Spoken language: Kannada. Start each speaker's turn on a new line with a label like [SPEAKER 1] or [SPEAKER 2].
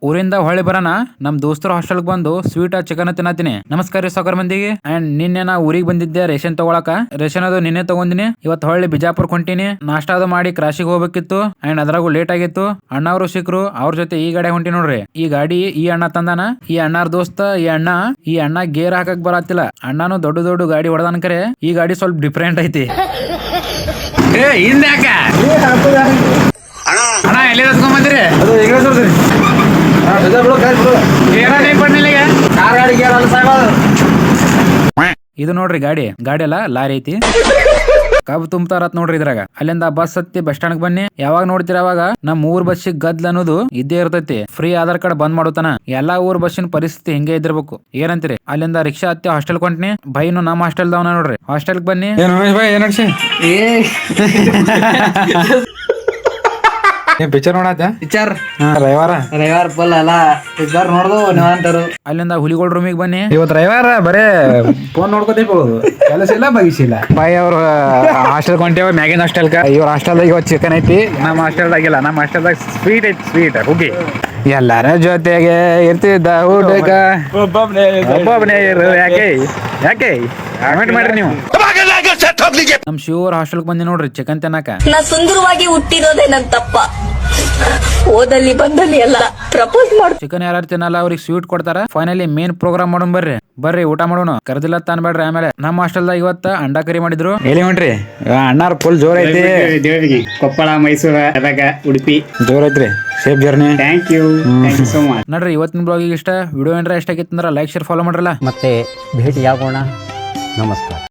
[SPEAKER 1] ಊರಿಂದ ಹೊಳ್ಳಿ ಬರೋಣ ನಮ್ ದೋಸ್ತರ ಹಾಸ್ಟೆಲ್ ಬಂದು ಸ್ವೀಟ್ ಚಿಕನ್ ತಿನ್ನತೀನಿ. ನಮಸ್ಕಾರ ರೀ ಸಾಕರ್ ಮಂದಿಗೆ. ಅಂಡ್ ನಿನ್ನೆ ನಾ ಊರಿಗೆ ಬಂದಿದ್ದೆ ರೇಷನ್ ತಗೊಳಕ. ರೇಷನ್ ಅದು ನಿನ್ನೆ ತಗೊಂಡಿನಿ. ಇವತ್ತು ಹೊಳ್ಳಿ ಬಿಜಾಪುರ್ ಹೊಂಟಿನಿ. ನಾಷ್ಟ ಅದು ಮಾಡಿ ಕ್ರಾಶಿಗೆ ಹೋಗ್ಬೇಕಿತ್ತು. ಅಂಡ್ ಅದ್ರಾಗು ಲೇಟ್ ಆಗಿತ್ತು. ಅಣ್ಣವ್ರು ಸಿಕ್ರು, ಅವ್ರ ಜೊತೆ ಈ ಗಾಡಿ ಹೊಂಟಿ ನೋಡ್ರಿ. ಈ ಗಾಡಿ ಈ ಅಣ್ಣ ತಂದಾನ. ಈ ಅಣ್ಣಾರ್ ದೋಸ್ತ ಈ ಅಣ್ಣ ಗೇರ್ ಹಾಕಕ್ ಬರತ್ತಿಲ್ಲ. ಅಣ್ಣನು ದೊಡ್ಡ ದೊಡ್ಡ ಗಾಡಿ ಹೊಡೆದಾನ ಕರೆ ಈ ಗಾಡಿ ಸ್ವಲ್ಪ ಡಿಫ್ರೆಂಟ್ ಐತಿ. ಏ ಹಿಂದ ಯಾಕ ಅಣ್ಣ ಎಲ್ಲಿ ಬಂದಿರಿ? ಇದು ನೋಡ್ರಿ ಗಾಡಿ ಅಲ್ಲ ಲಾರಿ ಐತಿ. ಕಬ್ಬು ತುಂಬ್ತಾರತ್ ನೋಡ್ರಿ ಇದ್ರಾಗ. ಅಲ್ಲಿಂದ ಬಸ್ ಹತ್ತಿ ಬಸ್ ಸ್ಟಾಂಡ್ ಬನ್ನಿ. ಯಾವಾಗ ನೋಡ್ತೀರ ಅವಾಗ ನಮ್ ಊರ್ ಬಸ್ಸಿಗೆ ಗದ್ಲ ಅನ್ನೋದು ಇದ್ದೇ ಇರ್ತೈತಿ. ಫ್ರೀ ಆಧಾರ್ ಕಾರ್ಡ್ ಬಂದ್ ಮಾಡುತ್ತಾನ. ಎಲ್ಲಾ ಊರ್ ಬಸ್ಸಿನ ಪರಿಸ್ಥಿತಿ ಹಿಂಗೆ ಇದ್ದಿರ್ಬೇಕು. ಏನಂತೀರಿ? ಅಲ್ಲಿಂದ ರಿಕ್ಷಾ ಹತ್ತಿ ಹಾಸ್ಟೆಲ್ ಕೊಂಟ್ನಿ. ಬೈನು ನಮ್ಮ ಹಾಸ್ಟೆಲ್ ದವನ ನೋಡ್ರಿ. ಹಾಸ್ಟೆಲ್ ಬನ್ನಿ. ಪಿಕ್ಚರ್ ನೋಡತ್ತ ಪಿಕ್ಚರ್ ರವಿವಾರ ಫುಲ್ ಅಲ್ಲ ಪಿಕ್ಚರ್ ನೋಡ್ದು ನೀವಂತರು. ಅಲ್ಲಿಂದ ಹುಲಿಗೋಳ್ ರೂಮಿಗೆ ಬನ್ನಿ. ಇವತ್ತು ರವಿವಾರ ಬರೇ ಫೋನ್ ನೋಡ್ಕೋಬಹುದು. ಕೆಲಸ ಇಲ್ಲ ಬಗಿಸಿಲ್ಲ. ಬಾಯ್ ಅವ್ರ ಹಾಸ್ಟೆಲ್ ಕೊಂಟೇವ ಮ್ಯಾಗಿನ ಹಾಸ್ಟೆಲ್. ಇವ್ರ ಹಾಸ್ಟೆಲ್ದಾಗ ಇವತ್ತು ಚಿಕನ್ ಐತಿ. ನಮ್ಮ ಹಾಸ್ಟೆಲ್ದಾಗಿಲ್ಲ. ನಮ್ಮ ಹಾಸ್ಟೆಲ್ದಾಗ ಸ್ವೀಟ್ ಐತಿ. ಸ್ವೀಟ್ ಹುಗಿ ಎಲ್ಲಾರ ಜೊತೆಗೆ ಇರ್ತಿದ್ದ ಊಟಕ ಒಬ್ಬೊಬ್ಬನೇ ಇರು. ಯಾಕೆ ಕಮೆಂಟ್ ಮಾಡ್ರಿ ನೀವು. ನಮ್ ಶಿವರ್ ಹಾಸ್ಟೆಲ್ ಬಂದಿ ನೋಡ್ರಿ ಚಿಕನ್ ತಿನ್ನಾಕ.
[SPEAKER 2] ನಾ ಸುಂದರವಾಗಿ ಹುಟ್ಟಿರೋದೇ ನನ್ ತಪ್ಪ. ಓದಲ್ಲಿ ಬಂದಲ್ಲಿ ಎಲ್ಲ ಪ್ರಪೋಸ್ ಮಾಡು.
[SPEAKER 1] ಚಿಕನ್ ಯಾರು ತಿನ್ನಲ್ಲ ಅವ್ರಿಗೆ ಸ್ವೀಟ್ ಕೊಡ್ತಾರ. ಫೈನಲಿ ಮೇನ್ ಪ್ರೋಗ್ರಾಮ್ ಮಾಡೋಣ ಬರ್ರಿ ಊಟ ಮಾಡೋಣ. ಕರ್ದಿಲ್ಲ ಅನ್ಬೇಡ್ರಿ. ಆಮೇಲೆ ನಮ್ಮ ಹಾಸ್ಟೆಲ್ದಾಗ ಇವತ್ತ ಅಂಡಾ ಕರಿ ಮಾಡಿದ್ರು. ಎಲ್ಲಿ ಹೊಂಟ್ರಿ? ಅಣ್ಣಾರ್ ಫುಲ್ ಜೋರ್ ಐತಿ.
[SPEAKER 3] ಕೊಪ್ಪಳ, ಮೈಸೂರು, ಗದಗ, ಉಡುಪಿ
[SPEAKER 1] ಜೋರ್ ಐತ್ರಿ. Safe journey.
[SPEAKER 3] Thank you so much.
[SPEAKER 1] ನೋಡ್ರಿ ಇವತ್ತಿನ ಬ್ಲಾಗಿಗೆ ಇಷ್ಟ ವಿಡಿಯೋ ಏನಾರ ಇಷ್ಟ ಆಗಿತ್ತಂದ್ರ ಲೈಕ್ ಶೇರ್ ಫಾಲೋ ಮಾಡ್ರಲ್ಲ.
[SPEAKER 4] ಮತ್ತೆ ಭೇಟಿಯಾಗೋಣ. ನಮಸ್ಕಾರ.